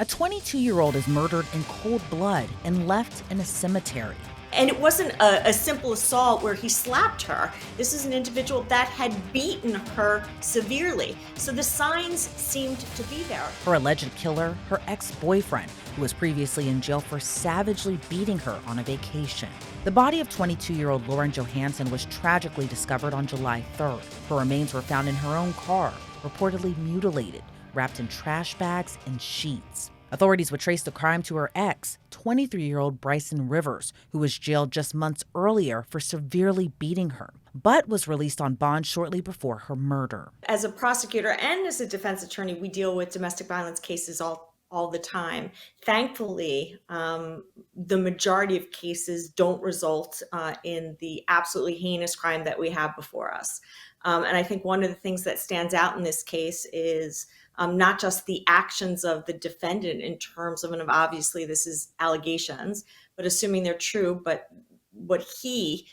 A 22-year-old is murdered in cold blood and left in a cemetery. And it wasn't a simple assault where he slapped her. This is an individual that had beaten her severely. So the signs seemed to be there. Her alleged killer, her ex-boyfriend, who was previously in jail for savagely beating her on a vacation. The body of 22-year-old Lauren Johansen was tragically discovered on July 3rd. Her remains were found in her own car, reportedly mutilated, wrapped in trash bags and sheets. Authorities would trace the crime to her ex, 23-year-old Bricen Rivers, who was jailed just months earlier for severely beating her, but was released on bond shortly before her murder. As a prosecutor and as a defense attorney, we deal with domestic violence cases all the time. Thankfully, the majority of cases don't result in the absolutely heinous crime that we have before us. And I think one of the things that stands out in this case is not just the actions of the defendant in terms of, and obviously this is allegations, but assuming they're true, but what he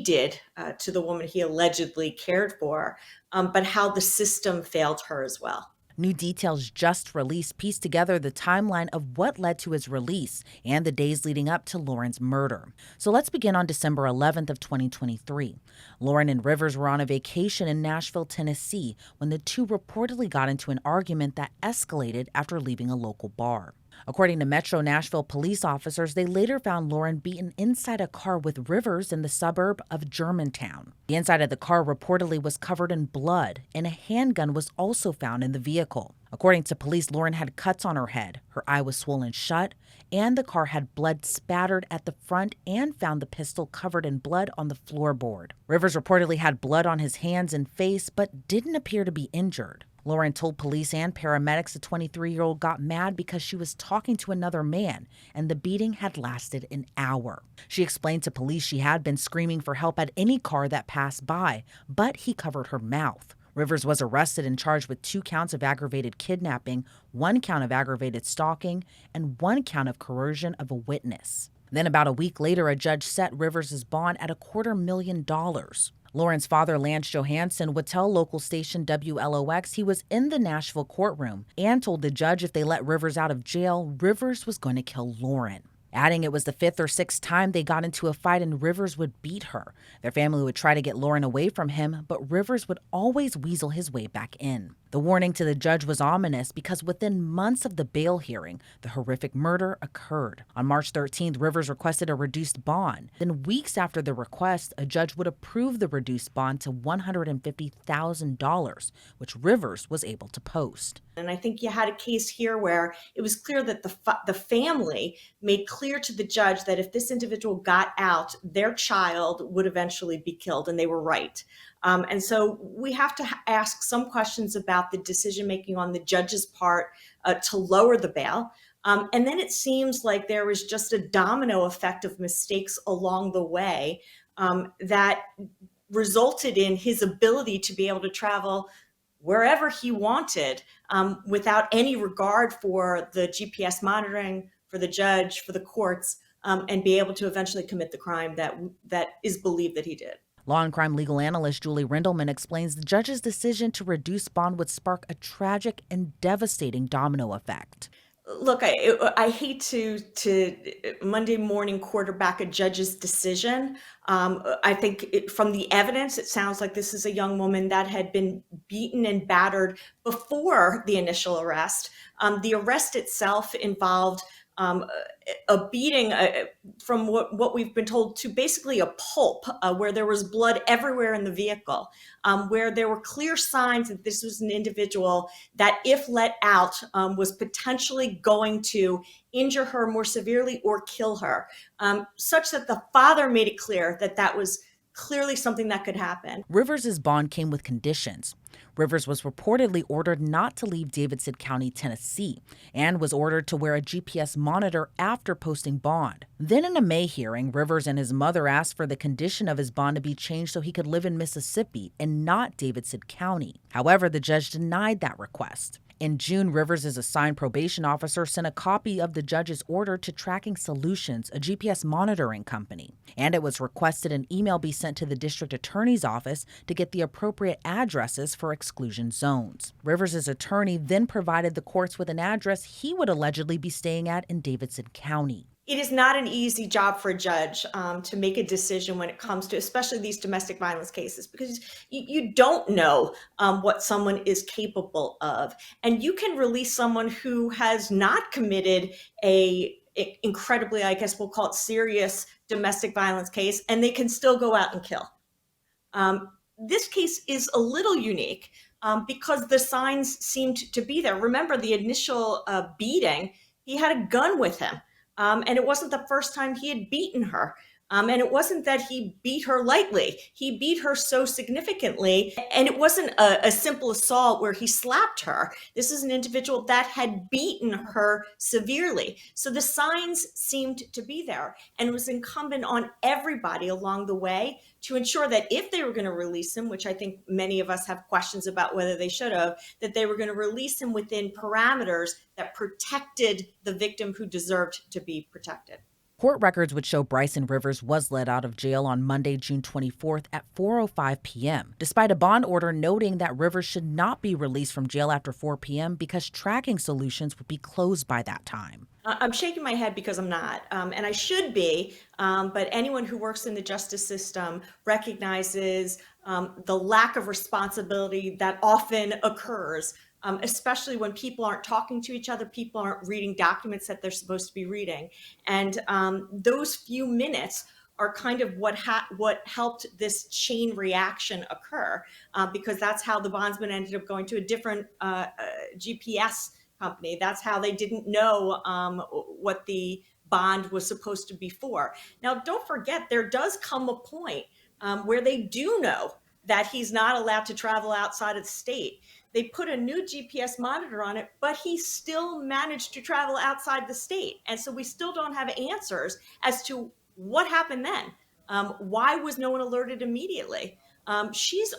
did to the woman he allegedly cared for, but how the system failed her as well. New details just released piece together the timeline of what led to his release and the days leading up to Lauren's murder. So let's begin on December 11th of 2023. Lauren and Rivers were on a vacation in Nashville, Tennessee, when the two reportedly got into an argument that escalated after leaving a local bar. According to Metro Nashville police officers, they later found Lauren beaten inside a car with Rivers in the suburb of Germantown. The inside of the car reportedly was covered in blood, and a handgun was also found in the vehicle. According to police, Lauren had cuts on her head, her eye was swollen shut, and the car had blood spattered at the front and found the pistol covered in blood on the floorboard. Rivers reportedly had blood on his hands and face, but didn't appear to be injured. Lauren told police and paramedics the 23-year-old got mad because she was talking to another man, and the beating had lasted an hour. She explained to police she had been screaming for help at any car that passed by, but he covered her mouth. Rivers was arrested and charged with 2 counts of aggravated kidnapping, 1 count of aggravated stalking, and 1 count of coercion of a witness. Then about a week later, a judge set Rivers' bond at $250,000. Lauren's father, Lance Johansen, would tell local station WLOX he was in the Nashville courtroom and told the judge if they let Rivers out of jail, Rivers was going to kill Lauren. Adding it was the 5th or 6th time they got into a fight and Rivers would beat her. Their family would try to get Lauren away from him, but Rivers would always weasel his way back in. The warning to the judge was ominous because within months of the bail hearing, the horrific murder occurred. On March 13th, Rivers requested a reduced bond. Then weeks after the request, a judge would approve the reduced bond to $150,000, which Rivers was able to post. And I think you had a case here where it was clear that the family made clear to the judge that if this individual got out, their child would eventually be killed, and they were right. And so we have to ask some questions about the decision-making on the judge's part to lower the bail. And then it seems like there was just a domino effect of mistakes along the way that resulted in his ability to be able to travel wherever he wanted without any regard for the GPS monitoring, for the judge, for the courts, and be able to eventually commit the crime that is believed that he did. Law&Crime legal analyst Julie Rindelman explains the judge's decision to reduce bond would spark a tragic and devastating domino effect. Look, I hate to Monday morning quarterback a judge's decision. I think from the evidence, it sounds like this is a young woman that had been beaten and battered before the initial arrest. The arrest itself involved a beating from what we've been told to basically a pulp, where there was blood everywhere in the vehicle, where there were clear signs that this was an individual that, if let out, was potentially going to injure her more severely or kill her, such that the father made it clear that that was clearly something that could happen. Rivers' bond came with conditions. Rivers was reportedly ordered not to leave Davidson County, Tennessee, and was ordered to wear a GPS monitor after posting bond. Then in a May hearing, Rivers and his mother asked for the condition of his bond to be changed so he could live in Mississippi and not Davidson County. However, the judge denied that request. In June, Rivers' assigned probation officer sent a copy of the judge's order to Tracking Solutions, a GPS monitoring company, and it was requested an email be sent to the district attorney's office to get the appropriate addresses for exclusion zones. Rivers' attorney then provided the courts with an address he would allegedly be staying at in Davidson County. It is not an easy job for a judge to make a decision when it comes to especially these domestic violence cases, because you don't know what someone is capable of. And you can release someone who has not committed a incredibly, I guess we'll call it serious domestic violence case, and they can still go out and kill. This case is a little unique because the signs seemed to be there. Remember the initial beating, he had a gun with him. And it wasn't the first time he had beaten her. And it wasn't that he beat her lightly. He beat her so significantly. And it wasn't a simple assault where he slapped her. This is an individual that had beaten her severely. So the signs seemed to be there. And it was incumbent on everybody along the way to ensure that if they were going to release him, which I think many of us have questions about whether they should have, that they were going to release him within parameters that protected the victim who deserved to be protected. Court records would show Bricen Rivers was let out of jail on Monday, June 24th at 4:05 p.m., despite a bond order noting that Rivers should not be released from jail after 4 p.m. because Tracking Solutions would be closed by that time. I'm shaking my head because I'm not, and I should be, but anyone who works in the justice system recognizes the lack of responsibility that often occurs, especially when people aren't talking to each other, people aren't reading documents that they're supposed to be reading. And those few minutes are kind of what helped this chain reaction occur, because that's how the bondsman ended up going to a different GPS company. That's how they didn't know what the bond was supposed to be for. Now, don't forget, there does come a point where they do know that he's not allowed to travel outside of the state. They put a new GPS monitor on it, but he still managed to travel outside the state. And so we still don't have answers as to what happened then. Why was no one alerted immediately? She's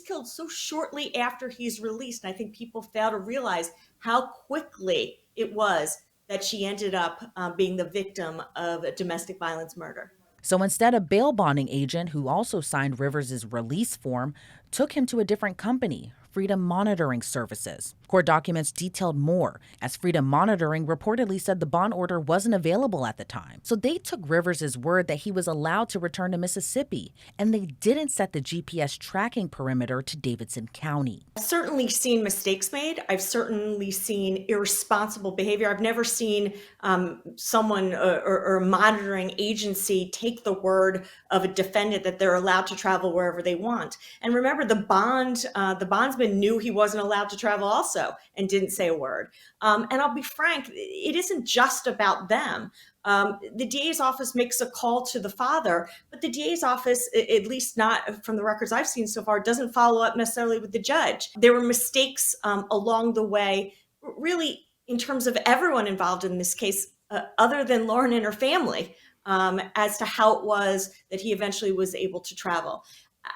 killed so shortly after he's released. And I think people fail to realize how quickly it was that she ended up being the victim of a domestic violence murder. So instead, a bail bonding agent who also signed Rivers' release form took him to a different company, Freedom Monitoring Services. Court documents detailed more, as Freedom Monitoring reportedly said the bond order wasn't available at the time. So they took Rivers' word that he was allowed to return to Mississippi, and they didn't set the GPS tracking perimeter to Davidson County. I've certainly seen mistakes made. I've certainly seen irresponsible behavior. I've never seen someone or a monitoring agency take the word of a defendant that they're allowed to travel wherever they want. And remember, the bondsman knew he wasn't allowed to travel also and didn't say a word. And I'll be frank, it isn't just about them. The DA's office makes a call to the father, but the DA's office, at least not from the records I've seen so far, doesn't follow up necessarily with the judge. There were mistakes along the way, really in terms of everyone involved in this case, other than Lauren and her family, as to how it was that he eventually was able to travel.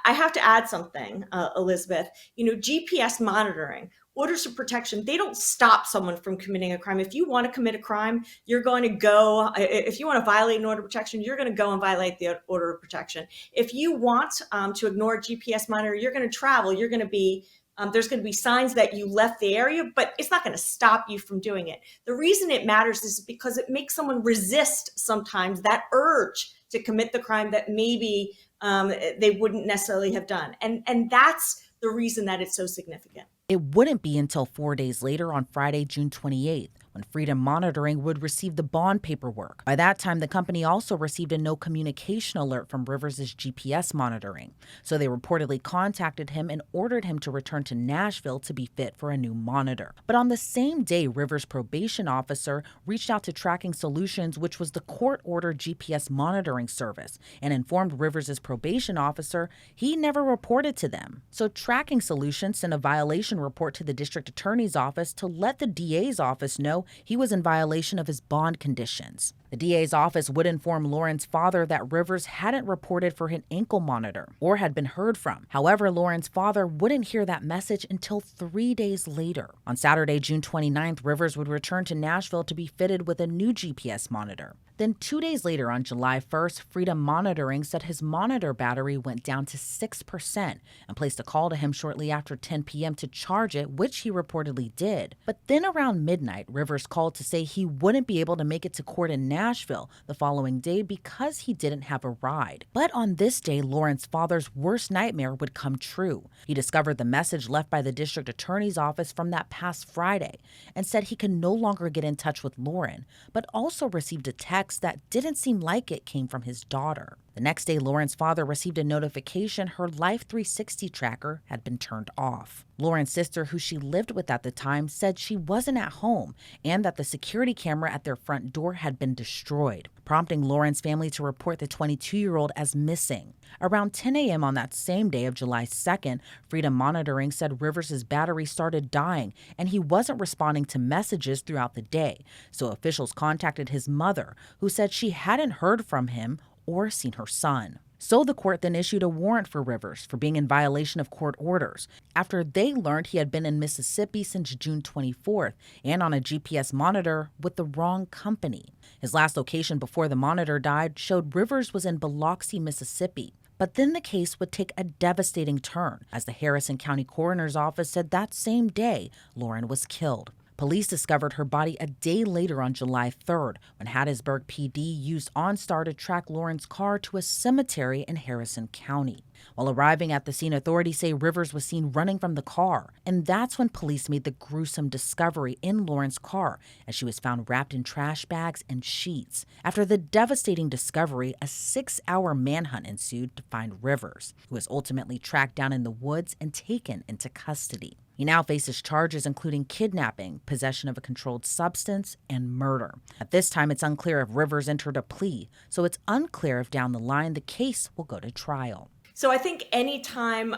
I have to add something, Elizabeth. GPS monitoring, orders of protection, they don't stop someone from committing a crime. If you want to commit a crime, you're going to go, if you want to violate an order of protection, you're going to go and violate the order of protection. If you want to ignore GPS monitor, you're going to travel, you're going to be, there's going to be signs that you left the area, but it's not going to stop you from doing it. The reason it matters is because it makes someone resist sometimes that urge to commit the crime that maybe they wouldn't necessarily have done. And that's the reason that it's so significant. It wouldn't be until 4 days later on Friday, June 28th, when Freedom Monitoring would receive the bond paperwork. By that time, the company also received a no communication alert from Rivers' GPS monitoring. So they reportedly contacted him and ordered him to return to Nashville to be fit for a new monitor. But on the same day, Rivers' probation officer reached out to Tracking Solutions, which was the court-ordered GPS monitoring service, and informed Rivers' probation officer he never reported to them. So Tracking Solutions sent a violation report to the district attorney's office to let the DA's office know trial, he was in violation of his bond conditions. The DA's office would inform Lauren's father that Rivers hadn't reported for an ankle monitor or had been heard from. However, Lauren's father wouldn't hear that message until 3 days later. On Saturday, June 29th, Rivers would return to Nashville to be fitted with a new GPS monitor. Then 2 days later, on July 1st, Freedom Monitoring said his monitor battery went down to 6% and placed a call to him shortly after 10 p.m. to charge it, which he reportedly did. But then around midnight, Rivers called to say he wouldn't be able to make it to court in Nashville the following day because he didn't have a ride. But on this day, Lauren's father's worst nightmare would come true. He discovered the message left by the district attorney's office from that past Friday and said he could no longer get in touch with Lauren, but also received a text that didn't seem like it came from his daughter. The next day, Lauren's father received a notification her Life 360 tracker had been turned off. Lauren's sister, who she lived with at the time, said she wasn't at home and that the security camera at their front door had been destroyed, prompting Lauren's family to report the 22-year-old as missing. Around 10 a.m. on that same day of July 2nd, Freedom Monitoring said Rivers' battery started dying and he wasn't responding to messages throughout the day, so officials contacted his mother, who said she hadn't heard from him or seen her son. So the court then issued a warrant for Rivers for being in violation of court orders after they learned he had been in Mississippi since June 24th and on a GPS monitor with the wrong company. His last location before the monitor died showed Rivers was in Biloxi, Mississippi. But then the case would take a devastating turn, as the Harrison County Coroner's Office said that same day Lauren was killed. Police discovered her body a day later on July 3rd when Hattiesburg PD used OnStar to track Lauren's car to a cemetery in Harrison County. While arriving at the scene, authorities say Rivers was seen running from the car, and that's when police made the gruesome discovery in Lauren's car as she was found wrapped in trash bags and sheets. After the devastating discovery, a 6-hour manhunt ensued to find Rivers, who was ultimately tracked down in the woods and taken into custody. He now faces charges including kidnapping, possession of a controlled substance, and murder. At this time, it's unclear if Rivers entered a plea, so it's unclear if down the line the case will go to trial. So I think anytime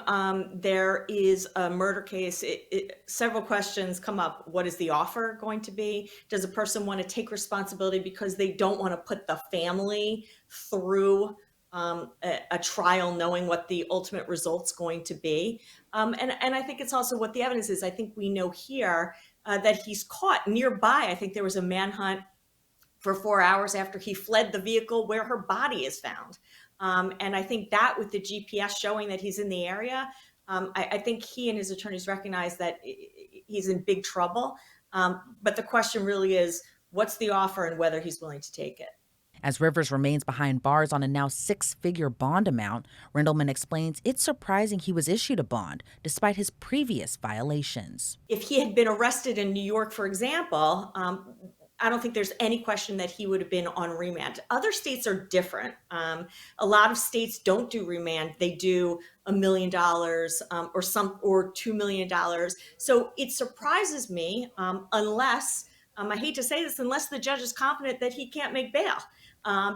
there is a murder case, several questions come up. What is the offer going to be? Does a person want to take responsibility because they don't want to put the family through a trial knowing what the ultimate result's going to be? And I think it's also what the evidence is. I think we know here that he's caught nearby. I think there was a manhunt for 4 hours after he fled the vehicle where her body is found. And I think that with the GPS showing that he's in the area, I think he and his attorneys recognize that he's in big trouble. But the question really is, what's the offer and whether he's willing to take it? As Rivers remains behind bars on a now 6-figure bond amount, Rindleman explains it's surprising he was issued a bond despite his previous violations. If he had been arrested in New York, for example, I don't think there's any question that he would have been on remand. Other states are different. A lot of states don't do remand. They do $1 million or $2 million. So it surprises me unless, I hate to say this, unless the judge is confident that he can't make bail.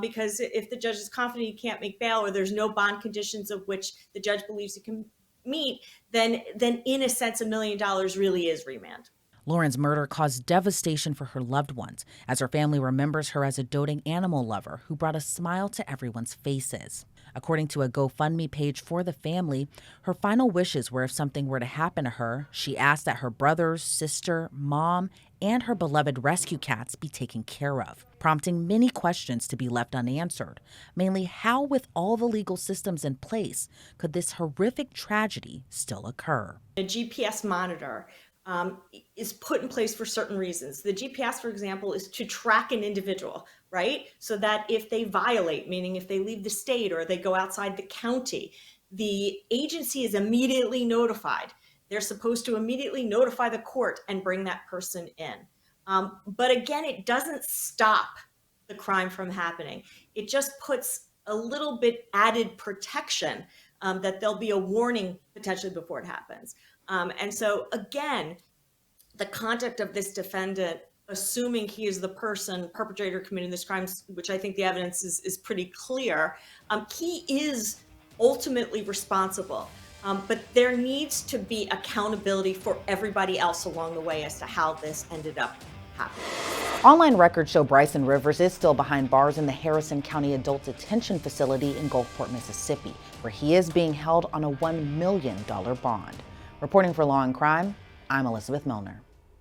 Because if the judge is confident he can't make bail or there's no bond conditions of which the judge believes he can meet, then in a sense, $1 million really is remand. Lauren's murder caused devastation for her loved ones, as her family remembers her as a doting animal lover who brought a smile to everyone's faces. According to a GoFundMe page for the family, her final wishes were if something were to happen to her, she asked that her brothers, sister, mom, and her beloved rescue cats be taken care of, prompting many questions to be left unanswered. Mainly, how, with all the legal systems in place, could this horrific tragedy still occur? A GPS monitor is put in place for certain reasons. The GPS, for example, is to track an individual, right? So that if they violate, meaning if they leave the state or they go outside the county, the agency is immediately notified. They're supposed to immediately notify the court and bring that person in. But again, it doesn't stop the crime from happening. It just puts a little bit added protection that there'll be a warning potentially before it happens. And so again, the conduct of this defendant, assuming he is the person, perpetrator committing this crime, which I think the evidence is pretty clear, he is ultimately responsible. But there needs to be accountability for everybody else along the way as to how this ended up happening. Online records show Bricen Rivers is still behind bars in the Harrison County Adult Detention Facility in Gulfport, Mississippi, where he is being held on a $1 million bond. Reporting for Law and Crime, I'm Elizabeth Millner.